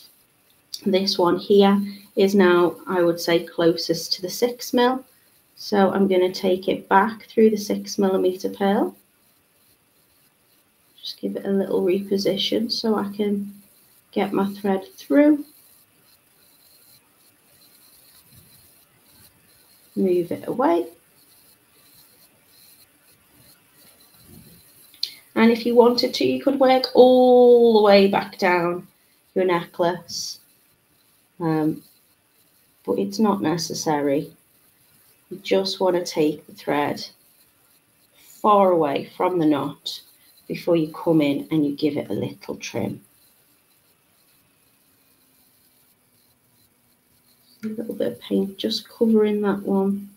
This one here is now, I would say, closest to the 6mm. So I'm going to take it back through the 6mm pearl. Just give it a little reposition so I can get my thread through. Move it away. And if you wanted to, you could work all the way back down your necklace. But it's not necessary. You just want to take the thread far away from the knot before you come in and you give it a little trim. A little bit of paint just covering that one.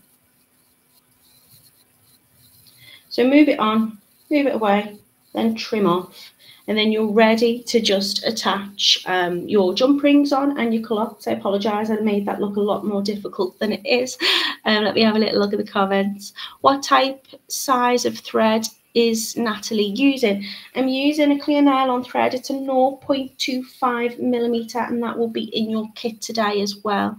So move it on, move it away, then trim off, and then you're ready to just attach your jump rings on and your culottes. I apologise, I made that look a lot more difficult than it is. Let me have a little look at the comments. What type, size of thread is Natalie using? I'm using a clear nylon thread. It's a 0.25mm, and that will be in your kit today as well.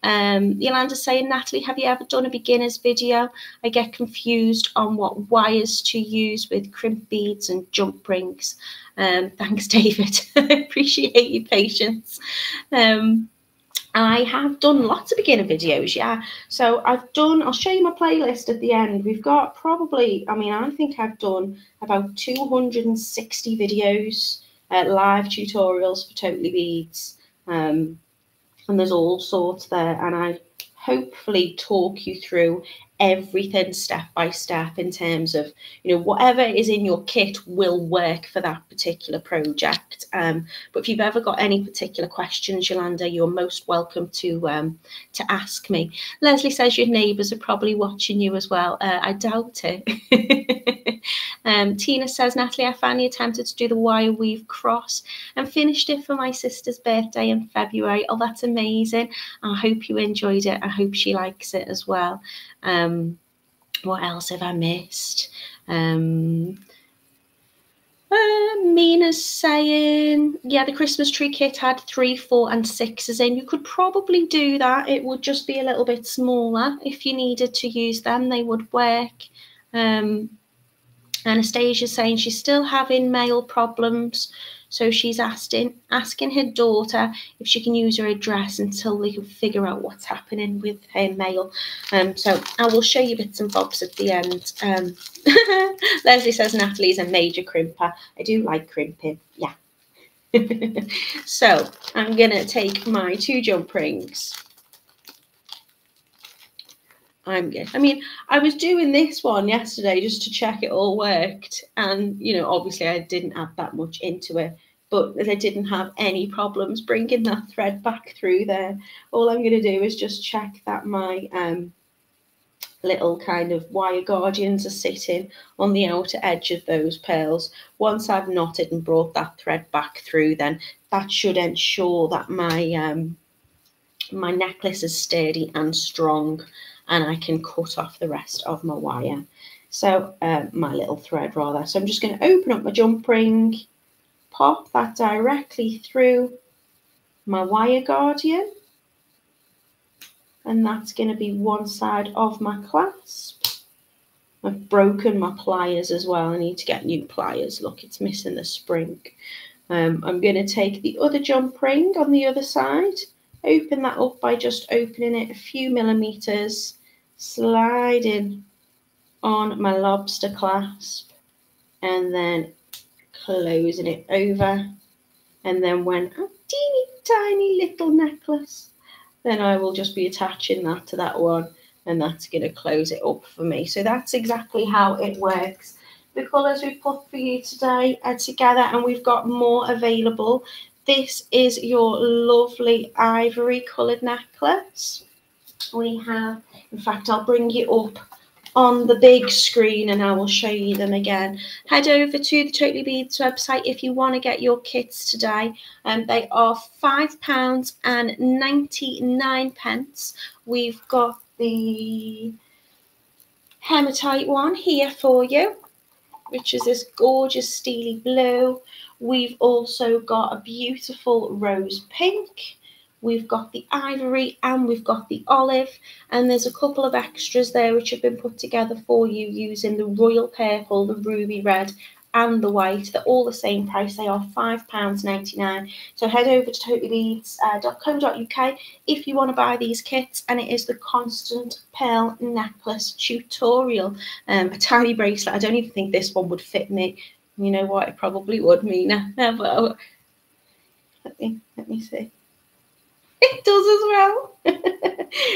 Yolanda's saying, Natalie, have you ever done a beginner's video? I get confused on what wires to use with crimp beads and jump rings. Thanks, David. I appreciate your patience. I have done lots of beginner videos, yeah. So I'll show you my playlist at the end. We've got probably, I think I've done about 260 videos, live tutorials for Totally Beads. And there's all sorts there, and I hopefully talk you through everything step by step in terms of, whatever is in your kit will work for that particular project. But if you've ever got any particular questions, Yolanda, you're most welcome to ask me. Leslie says your neighbours are probably watching you as well. I doubt it. Tina says, Natalie, I finally attempted to do the wire weave cross and finished it for my sister's birthday in February. Oh, that's amazing. I hope you enjoyed it. I hope she likes it as well. What else have I missed? Mina's saying, yeah, the Christmas tree kit had 3, 4 and 6s in. You could probably do that. It would just be a little bit smaller. If you needed to use them, they would work. Anastasia's saying she's still having mail problems, so she's asking her daughter if she can use her address until they can figure out what's happening with her mail. So I will show you bits and bobs at the end. Leslie says Natalie's a major crimper. I do like crimping, yeah. So I'm gonna take my 2 jump rings. I was doing this one yesterday just to check it all worked, and obviously I didn't add that much into it, but I didn't have any problems bringing that thread back through there. All I'm going to do is just check that my little kind of wire guardians are sitting on the outer edge of those pearls. Once I've knotted and brought that thread back through, then that should ensure that my my necklace is sturdy and strong, and I can cut off the rest of my wire. So my little thread rather. So I'm just going to open up my jump ring, pop that directly through my wire guardian, and that's going to be one side of my clasp. I've broken my pliers as well. I need to get new pliers. Look, it's missing the spring. I'm going to take the other jump ring on the other side, open that up by just opening it a few millimeters, sliding on my lobster clasp, and then closing it over. And then when a teeny tiny little necklace, then I will just be attaching that to that one, and that's going to close it up for me. So that's exactly how it works. The colours we've put for you today are together, and we've got more available. This is your lovely ivory coloured necklace. We have, in fact, I'll bring you up on the big screen and I will show you them again. Head over to the Totally Beads website if you want to get your kits today. They are £5.99. We've got the hematite one here for you, which is this gorgeous steely blue. We've also got a beautiful rose pink. We've got the ivory and we've got the olive, and there's a couple of extras there which have been put together for you using the royal purple, the ruby red and the white. They're all the same price. They are £5.99. So head over to totallybeads.co.uk if you want to buy these kits, and it is the constant pearl necklace tutorial. A tiny bracelet. I don't even think this one would fit me. You know what? It probably would, Mina. But let me see. It does as well.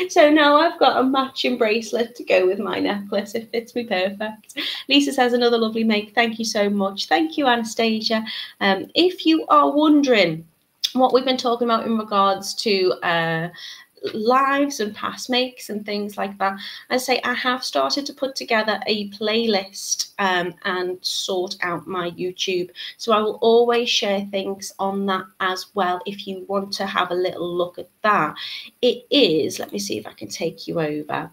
So now I've got a matching bracelet to go with my necklace. It fits me perfect. Lisa says another lovely make. Thank you so much. Thank you, Anastasia. If you are wondering what we've been talking about in regards to lives and past makes and things like that, I say I have started to put together a playlist and sort out my YouTube, so I will always share things on that as well if you want to have a little look at that. It is, let me see if I can take you over.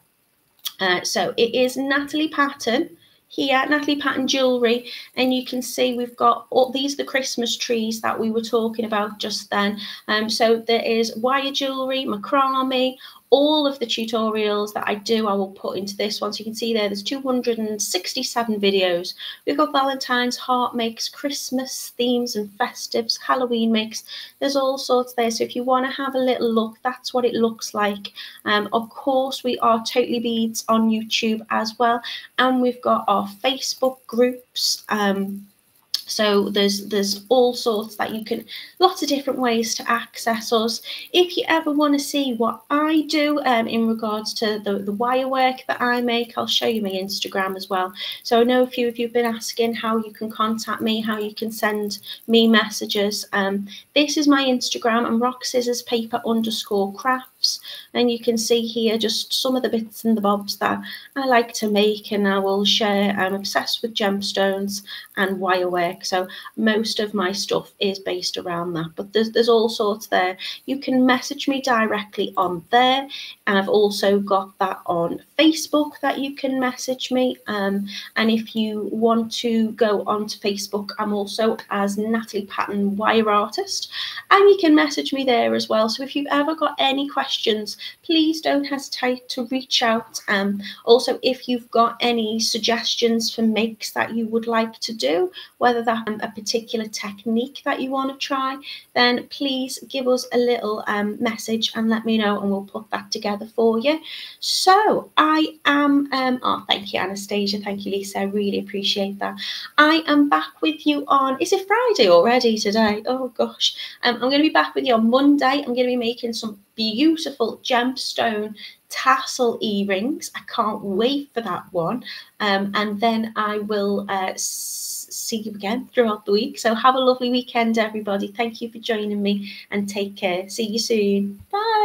So it is Natalie Patton here, Natalie Patton Jewellery, and you can see we've got all these, the Christmas trees that we were talking about just then. So there is wire jewellery, macrame, All of the tutorials that I do, I will put into this one. So you can see there's 267 videos. We've got Valentine's, heart makes, Christmas themes and festives, Halloween makes. There's all sorts there. So if you want to have a little look, that's what it looks like. Of course, we are Totally Beads on YouTube as well. And we've got our Facebook groups. So there's all sorts that you can, lots of different ways to access us. If you ever want to see what I do in regards to the wire work that I make, I'll show you my Instagram as well. So I know a few of you have been asking how you can contact me, how you can send me messages. This is my Instagram, and rockscissorspaper_crafts, and you can see here just some of the bits and the bobs that I like to make, and I will share. I'm obsessed with gemstones and wire work, so most of my stuff is based around that, but there's all sorts there. You can message me directly on there, and I've also got that on Facebook that you can message me, and if you want to go onto Facebook, I'm also as Natalie Patton Wire Artist, and you can message me there as well. So if you've ever got any questions, please don't hesitate to reach out. Also, if you've got any suggestions for makes that you would like to do, whether that's a particular technique that you want to try, then please give us a little message and let me know, and we'll put that together for you. So I am, oh, thank you, Anastasia. Thank you, Lisa. I really appreciate that. I am back with you on, is it Friday already today? Oh gosh. I'm going to be back with you on Monday. I'm going to be making some beautiful gemstone tassel earrings. I can't wait for that one. And then I will see you again throughout the week. So have a lovely weekend, everybody. Thank you for joining me, and take care. See you soon. Bye.